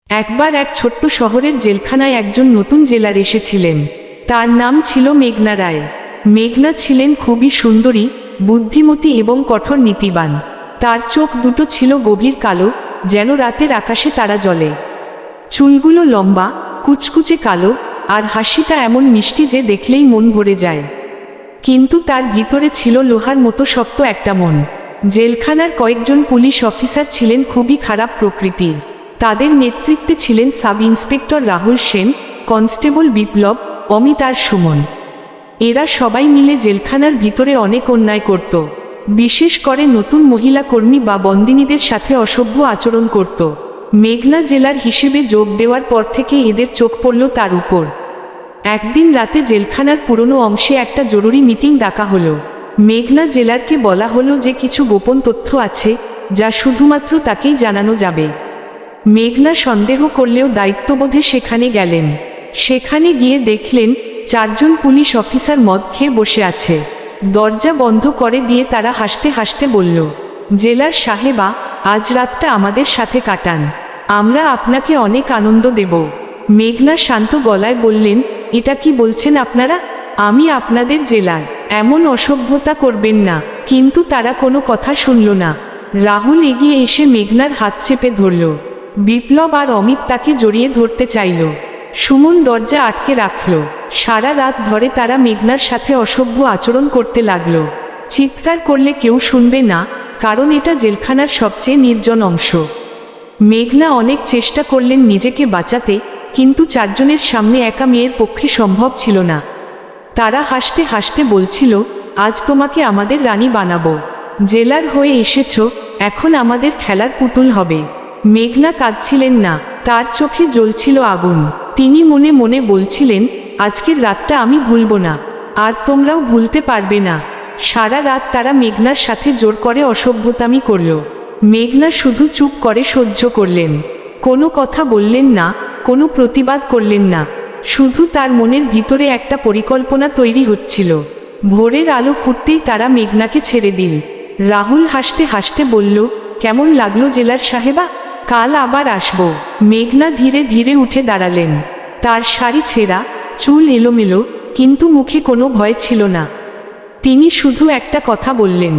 একবার এক ছোট্ট শহরের জেলখানায় একজন নতুন জেলার এসেছিলেন। তার নাম ছিল মেঘনা রায়। মেঘনা ছিলেন খুবই সুন্দরী, বুদ্ধিমতী এবং কঠোর নীতিবান। তার চোখ দুটো ছিল গভীর কালো, যেন রাতের আকাশে তারা জ্বলে। চুলগুলো লম্বা, কুচকুচে কালো, আর হাসিটা এমন মিষ্টি যে দেখলেই মন ভরে যায়। কিন্তু তার ভিতরে ছিল লোহার মতো শক্ত একটা মন। জেলখানার কয়েকজন পুলিশ অফিসার ছিলেন খুবই খারাপ প্রকৃতির। তাদের নেতৃত্বে ছিলেন sub inspector Rahul Sen, constable Biplab, Amit আর সুমন। এরা সবাই মিলে জেলখানার ভিতরে অনেক অন্যায় করত। বিশেষ করে নতুন মহিলা কর্মী বা বন্দিনীদের সাথে অসভ্য আচরণ করত। মেঘনা জেলার হিসেবে যোগ দেওয়ার পর থেকে এদের চোখ পড়ল তার উপর। একদিন রাতে জেলখানার পুরনো অংশে একটা জরুরি মিটিং ডাকা হলো। মেঘনা জেলারকে বলা হলো যে কিছু গোপন তথ্য আছে, যা শুধুমাত্র তাকেই জানানো যাবে। মেঘনা সন্দেহ করলেও দায়িত্ববোধে সেখানে গেলেন। সেখানে গিয়ে দেখলেন 4 জন পুলিশ অফিসার মদ খেয়ে বসে আছে। দরজা বন্ধ করে দিয়ে তারা হাসতে হাসতে বলল, জেলার সাহেবা, আজ রাতটা আমাদের সাথে কাটান, আমরা আপনাকে অনেক আনন্দ দেব। মেঘনা শান্ত গলায় বললেন, এটা কি বলছেন আপনারা? আমি আপনাদের জেলার, এমন অসভ্যতা করবেন না। কিন্তু তারা কোনো কথা শুনল না। রাহুল এগিয়ে এসে মেঘনার হাত চেপে ধরল। বিপ্লব আর অমিত তাকে জড়িয়ে ধরতে চাইল। সুমন দরজা আটকে রাখল। সারা রাত ধরে তারা মেঘনার সাথে অসভ্য আচরণ করতে লাগল। চিৎকার করলে কেউ শুনবে না, কারণ এটা জেলখানার সবচেয়ে নির্জন অংশ। মেঘনা অনেক চেষ্টা করলেন নিজেকে বাঁচাতে, কিন্তু 4 জনের সামনে একা মেয়ের পক্ষে সম্ভব ছিল না। তারা হাসতে হাসতে বলছিল, আজ তোমাকে আমাদের রানী বানাবো। জেলার হয়ে এসেছো, এখন আমাদের খেলার পুতুল হবে। মেঘনা কাঁদছিলেন না, তার চোখে জ্বলছিল আগুন। তিনি মনে মনে বলছিলেন, আজকের রাতটা আমি ভুলব না, আর তোমরাও ভুলতে পারবে না। সারা রাত তারা মেঘনার সাথে জোর করে অসভ্যতামি করল। মেঘনা শুধু চুপ করে সহ্য করলেন। কোনো কথা বললেন না, কোনো প্রতিবাদ করলেন না। শুধু তার মনের ভিতরে একটা পরিকল্পনা তৈরি হচ্ছিল। ভোরের আলো ফুটতেই তারা মেঘনাকে ছেড়ে দিল। রাহুল হাসতে হাসতে বলল, কেমন লাগলো জেলার সাহেবা? কাল আবার আসবো। মেঘনা ধীরে ধীরে উঠে দাঁড়ালেন। তার শাড়ি ছেঁড়া, চুল এলোমেলো, কিন্তু মুখে কোনো ভয় ছিল না। তিনি শুধু একটা কথা বললেন,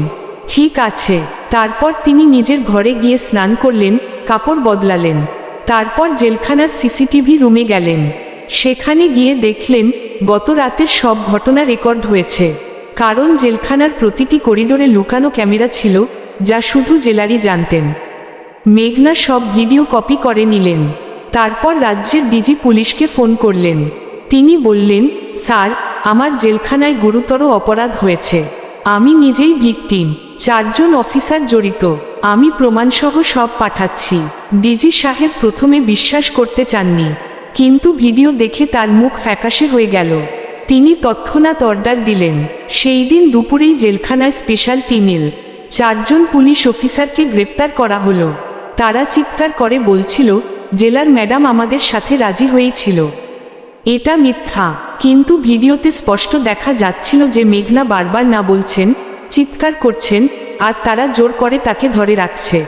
ঠিক আছে। তারপর তিনি নিজের ঘরে গিয়ে স্নান করলেন, কাপড় বদলালেন। তারপর জেলখানার সিসিটিভি রুমে গেলেন। সেখানে গিয়ে দেখলেন গত রাতের সব ঘটনা রেকর্ড হয়েছে। কারণ জেলখানার প্রতিটি করিডোরে লুকানো ক্যামেরা ছিল, যা শুধু জেলারই জানতেন। মেঘনা সব ভিডিও কপি করে নিলেন। তারপর রাজ্যের ডিজি পুলিশকে ফোন করলেন। তিনি বললেন, স্যার, আমার জেলখানায় গুরুতর অপরাধ হয়েছে। আমি নিজেই ভিকটিম, 4 জন অফিসার জড়িত। আমি প্রমাণসহ সব পাঠাচ্ছি। ডিজি সাহেব প্রথমে বিশ্বাস করতে চাননি, কিন্তু ভিডিও দেখে তার মুখ ফ্যাকাশে হয়ে গেল। তিনি তৎক্ষণাৎ অর্ডার দিলেন। সেই দিন দুপুরেই জেলখানায় স্পেশাল টিমের 4 জন পুলিশ অফিসারকে গ্রেপ্তার করা হলো। তারা চিৎকার করে বলছিল, জেলার ম্যাডাম আমাদের সাথে রাজি হয়েছিল। এটা মিথ্যা, কিন্তু ভিডিওতে স্পষ্ট দেখা যাচ্ছিল যে মেঘনা বারবার না বলছেন, চিৎকার করছেন, আর তারা জোর করে তাকে ধরে রাখছে।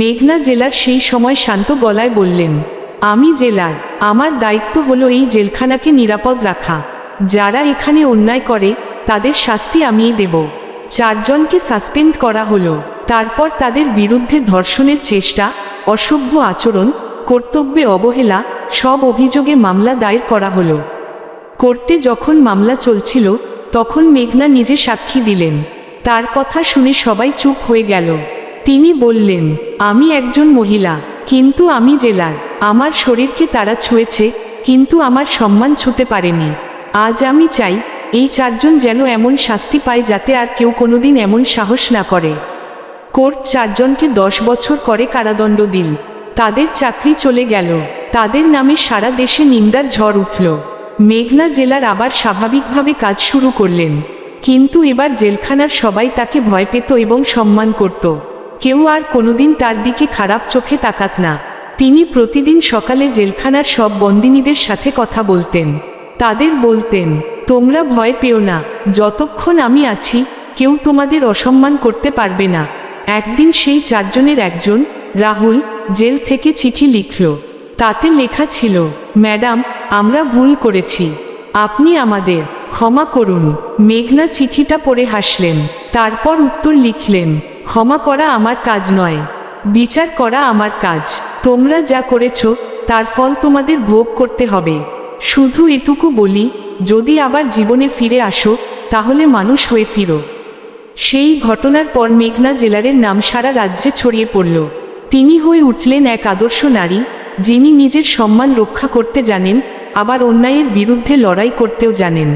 মেঘনা জেলার সেই সময় শান্ত গলায় বললেন, আমি জেলার, আমার দায়িত্ব হলো এই জেলখানাকে নিরাপদ রাখা। যারা এখানে অন্যায় করে তাদের শাস্তি আমিই দেব। 4 জনকে সাসপেন্ড করা হলো। তারপর তাদের বিরুদ্ধে ধর্ষণের চেষ্টা, অসভ্য আচরণ, কর্তব্যে অবহেলা সব অভিযোগে মামলা দায়ের করা হলো। কোর্টে যখন মামলা চলছিল, তখন মেঘনা নিজে সাক্ষী দিলেন। তার কথা শুনে সবাই চুপ হয়ে গেল। তিনি বললেন, আমি একজন মহিলা, কিন্তু আমি জেলার। আমার শরীরকে তারা ছুঁয়েছে, কিন্তু আমার সম্মান ছুঁতে পারেনি। আজ আমি চাই এই 4 জন যেন এমন শাস্তি পায় যাতে আর কেউ কোনোদিন এমন সাহস না করে। কোর্ট 4 জনকে 10 বছর করে কারাদণ্ড দিল। তাদের চাকরি চলে গেল। তাদের নামে সারা দেশে নিন্দার ঝড় উঠল। মেঘনা জেলার আবার স্বাভাবিকভাবে কাজ শুরু করলেন। কিন্তু এবার জেলখানার সবাই তাকে ভয় পেত এবং সম্মান করত। কেউ আর কোনোদিন তার দিকে খারাপ চোখে তাকাত না। তিনি প্রতিদিন সকালে জেলখানার সব বন্দিনীদের সাথে কথা বলতেন। তাদের বলতেন, তোমরা ভয় পেও না, যতক্ষণ আমি আছি কেউ তোমাদের অসম্মান করতে পারবে না। একদিন সেই 4 জনের একজন, রাহুল, জেল থেকে চিঠি লিখল। তাতে লেখা ছিল, ম্যাডাম, আমরা ভুল করেছি, আপনি আমাদের ক্ষমা করুন। মেঘনা চিঠিটা পড়ে হাসলেন, তারপর উত্তর লিখলেন, ক্ষমা করা আমার কাজ নয়, বিচার করা আমার কাজ। তোমরা যা করেছ তার ফল তোমাদের ভোগ করতে হবে। শুধু এটুকু বলি, যদি আবার জীবনে ফিরে আসো তাহলে মানুষ হয়ে ফিরো। সেই ঘটনার পর মেঘনা জেলারের নাম সারা রাজ্যে ছড়িয়ে পড়ল। তিনি হয়ে উঠলেন এক আদর্শ নারী, যিনি নিজের সম্মান রক্ষা করতে জানেন, আবার অন্যায়ের বিরুদ্ধে লড়াই করতেও জানেন।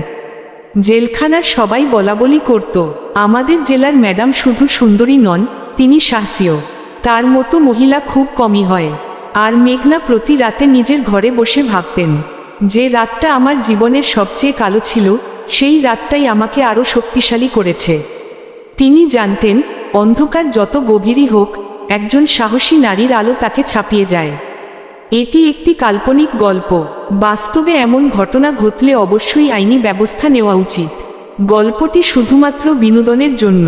জেলখানার সবাই বলাবলি করত, আমাদের জেলার ম্যাডাম শুধু সুন্দরী নন, তিনি সাহসীও। তার মতো মহিলা খুব কমই হয়। আর মেঘনা প্রতি রাতে নিজের ঘরে বসে ভাবতেন, যে রাতটা আমার জীবনের সবচেয়ে কালো ছিল, সেই রাতটাই আমাকে আরও শক্তিশালী করেছে। তিনি জানতেন, অন্ধকার যত গভীরই হোক, একজন সাহসী নারীর আলো তাকে ছাপিয়ে যায়। এটি একটি কাল্পনিক গল্প, বাস্তবে এমন ঘটনা ঘটলে অবশ্যই আইনি ব্যবস্থা নেওয়া উচিত। গল্পটি শুধুমাত্র বিনোদনের জন্য